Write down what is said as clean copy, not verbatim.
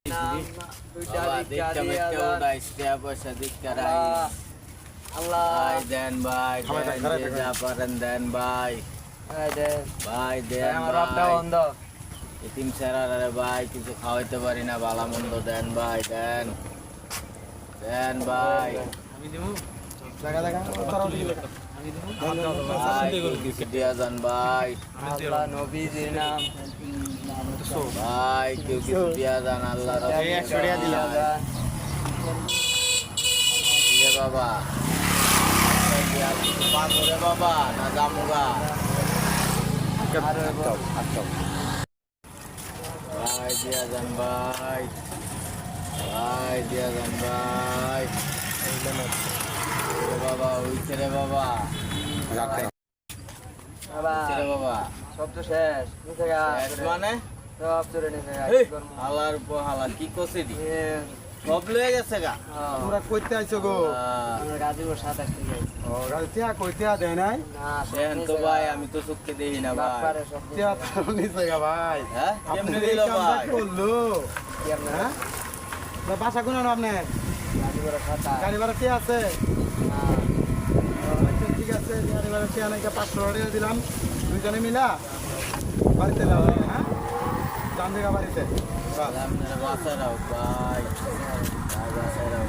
বাবা দেখতে মেটে উড়াইস টাকা পয়সা দেখতে রাইস আল্লাহ ভাই দেন ভাই দেন যে যা পারেন দেন ভাই ভাই দেন আমার রবটা ভাই বন্ধ এতিম ছেড়ারে ভাই কিছু খাওয়াইতে পারি না ভালো মন্দ দেন ভাই দেন দেন ভাই আমি দেবো দেখা দেখা তারাও দিবে ভাই কিছু দিয়া যান ভাই আল্লাহ নবীজির নাম ভাই কেউ কিছু দিয়া যান আল্লাহ এই 100 টাকা দিলাম রে বাবা পাথরে বাবা না জামুগা ভাই দিয়া যান ভাই ভাই দিয়া যান ভাই রে বাবা উইছে রে বাবা বাবা উইছে রে বাবা সব তো শেষ নিচে গা শেষ মানে সব চলে নিচে গা হালার পর হালা কি করছে দি সব লয়ে গেছে গা তোমরা কইতে আইছো গো আমরা গাজীপুর 27 থেকে ও গাড়ি টিয়া কইতে দেয় নাই না দেন তো ভাই আমি তো চোখকে দেখি না ভাই বাপারে সব টিয়া তার নিছে গা ভাই হ্যাঁ কেমনে আপনি দিল এই কামটা ভাই করলো কি আপনার হ্যাঁ বাসা কোন আপনি গাজীপুর 27 গাড়ি ভাড়া টিয়া আছে না আচ্ছা ঠিক আছে গাড়ি ভাড়া টিয়া নাকি 500 টাকা দিলাম দুইজনে মিলা বাড়িতে যাও হ্যাঁ জান দেখা বাড়িতে আপনারা বাসায় রাও ভাই ভাই বাসায় রাও